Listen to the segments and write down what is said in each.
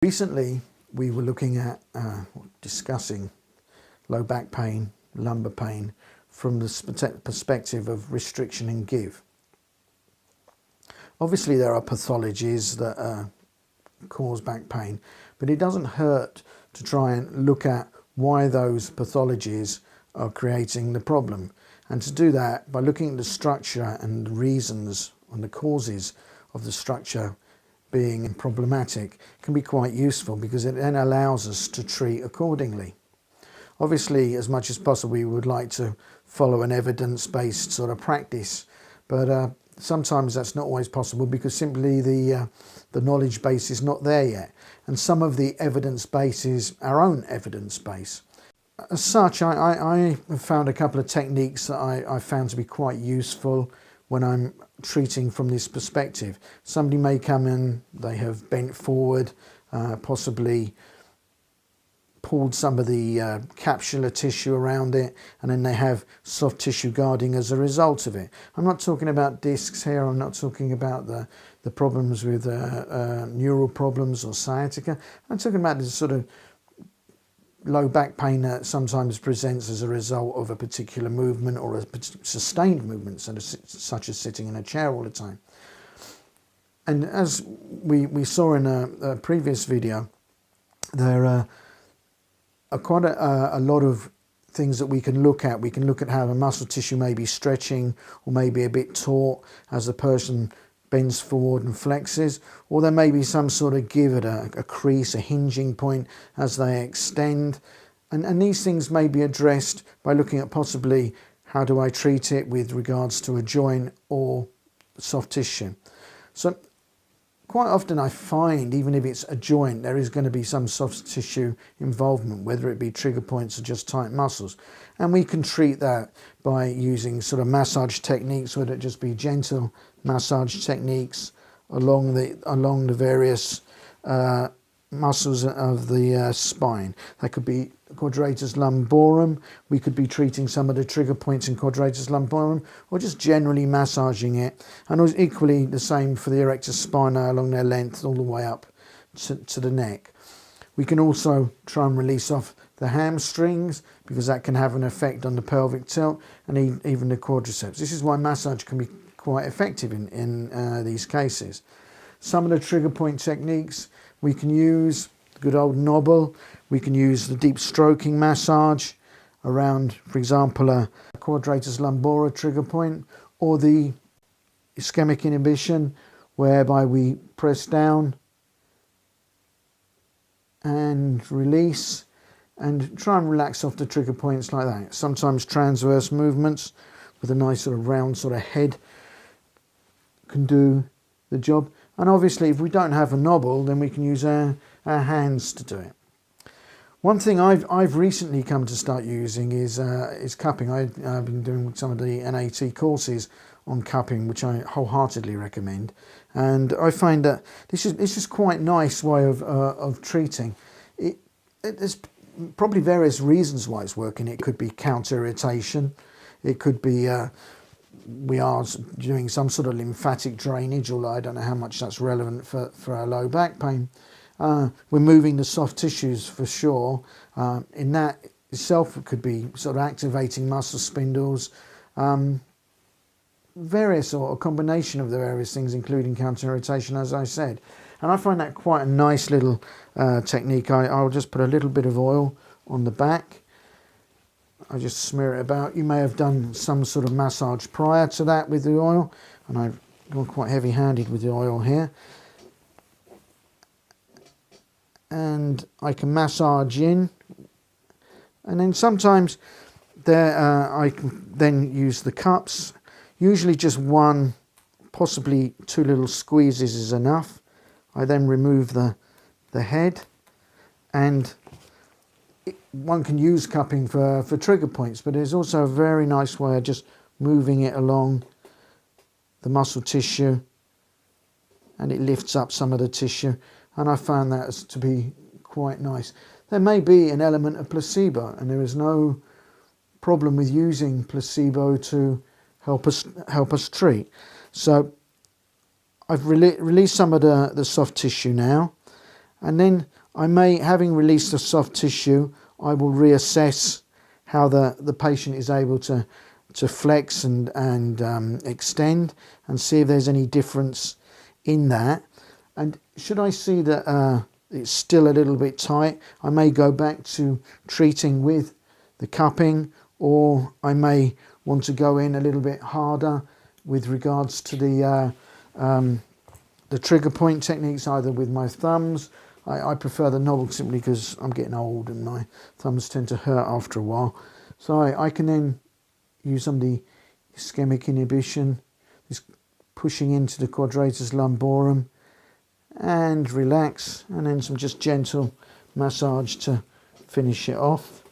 Recently, we were looking at discussing low back pain, lumbar pain from the perspective of restriction and give. Obviously, there are pathologies that cause back pain, but it doesn't hurt to try and look at why those pathologies are creating the problem. And to do that by looking at the structure and the reasons and the causes of the structure being problematic can be quite useful, because it then allows us to treat accordingly. Obviously, as much as possible, we would like to follow an evidence-based sort of practice, but sometimes that's not always possible because simply the knowledge base is not there yet, and some of the evidence base is our own evidence base. As such, I have found a couple of techniques that I found to be quite useful when I'm treating from this perspective. Somebody may come in, they have bent forward, possibly pulled some of the capsular tissue around it, and then they have soft tissue guarding as a result of it. I'm not talking about discs here, I'm not talking about the problems with neural problems or sciatica. I'm talking about this sort of low back pain that sometimes presents as a result of a particular movement or a sustained movement, such as sitting in a chair all the time. And as we saw in a previous video, there are quite a lot of things that we can look at. We can look at how the muscle tissue may be stretching or maybe a bit taut as the person bends forward and flexes, or there may be some sort of give at a crease, a hinging point as they extend. And these things may be addressed by looking at possibly how do I treat it with regards to a joint or soft tissue. So quite often I find, even if it's a joint, there is going to be some soft tissue involvement, whether it be trigger points or just tight muscles. And we can treat that by using sort of massage techniques, whether it just be gentle massage techniques along the various muscles of the spine. That could be quadratus lumborum. We could be treating some of the trigger points in quadratus lumborum, or just generally massaging it. And it was equally the same for the erector spinae along their length all the way up to the neck. We can also try and release off the hamstrings, because that can have an effect on the pelvic tilt and even the quadriceps. This is why massage can be quite effective in these cases. Some of the trigger point techniques we can use, the good old knobble. We can use the deep stroking massage around, for example, a quadratus lumborum trigger point, or the ischemic inhibition, whereby we press down and release and try and relax off the trigger points like that. Sometimes transverse movements with a nice sort of round sort of head can do the job. And obviously, if we don't have a knobble, then we can use our hands to do it. One thing I've recently come to start using is cupping. I've been doing some of the NAT courses on cupping, which I wholeheartedly recommend. And I find that it's just quite nice way of treating. There's probably various reasons why it's working. It could be counter irritation. It could be we are doing some sort of lymphatic drainage, although I don't know how much that's relevant for our low back pain. We're moving the soft tissues for sure. In that itself, it could be sort of activating muscle spindles, various or a combination of the various things, including counter irritation, as I said. And I find that quite a nice little technique. I'll just put a little bit of oil on the back. I just smear it about. You may have done some sort of massage prior to that with the oil, and I've gone quite heavy-handed with the oil here. And I can massage in, and then sometimes I can then use the cups. Usually just one, possibly two little squeezes is enough. I then remove the head, and one can use cupping for trigger points, but there's also a very nice way of just moving it along the muscle tissue, and it lifts up some of the tissue, and I found that to be quite nice. There may be an element of placebo, and there is no problem with using placebo to help us treat. So I've released some of the soft tissue now, And then I may, having released the soft tissue, I will reassess how the patient is able to flex and extend, and see if there's any difference in that. And should I see that it's still a little bit tight, I may go back to treating with the cupping, or I may want to go in a little bit harder with regards to the trigger point techniques, either with my thumbs. I prefer the knob simply because I'm getting old and my thumbs tend to hurt after a while. So I can then use some of the ischemic inhibition, this pushing into the quadratus lumborum, and relax, and then some just gentle massage to finish it off.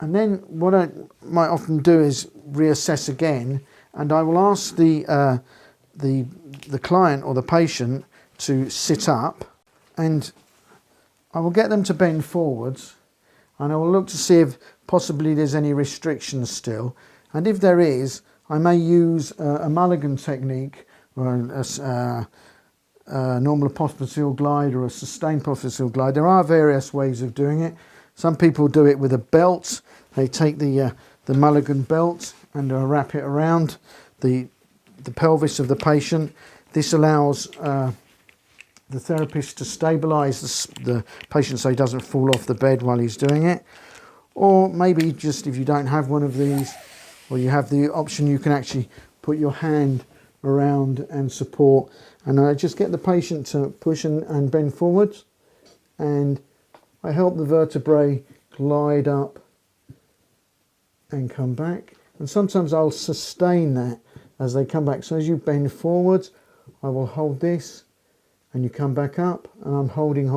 And then what I might often do is reassess again, and I will ask the client or the patient to sit up, and I will get them to bend forwards, and I will look to see if possibly there's any restrictions still. And if there is, I may use a Mulligan technique, or a normal popliteal glide, or a sustained popliteal glide. There are various ways of doing it. Some people do it with a belt. They take the Mulligan belt and wrap it around the pelvis of the patient. This allows the therapist to stabilise the patient so he doesn't fall off the bed while he's doing it. Or maybe just if you don't have one of these, or you have the option, you can actually put your hand around and support. And I just get the patient to push and bend forwards, and I help the vertebrae glide up and come back. And sometimes I'll sustain that as they come back. So as you bend forwards, I will hold this, and you come back up, and I'm holding.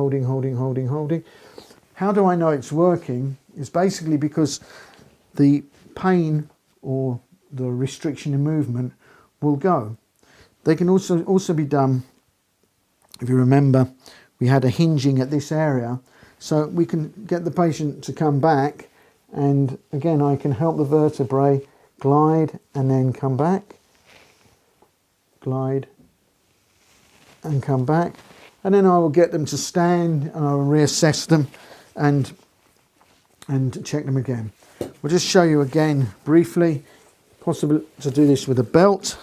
How do I know it's working? It's basically because the pain or the restriction in movement will go. They can also be done, if you remember, we had a hinging at this area, so we can get the patient to come back, and again I can help the vertebrae glide and then come back, glide and come back, and then I will get them to stand, and I will reassess them and check them again. We'll just show you again briefly, possible to do this with a belt.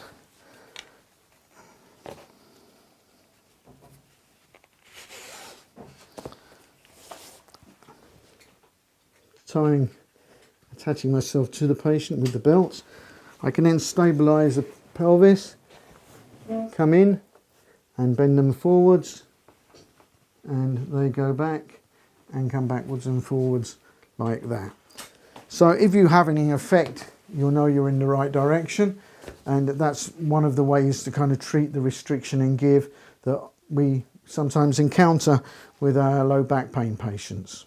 Attaching myself to the patient with the belt. I can then stabilise the pelvis, come in and bend them forwards, and they go back and come backwards and forwards like that. So if you have any effect, you'll know you're in the right direction, and that's one of the ways to kind of treat the restriction and give that we sometimes encounter with our low back pain patients.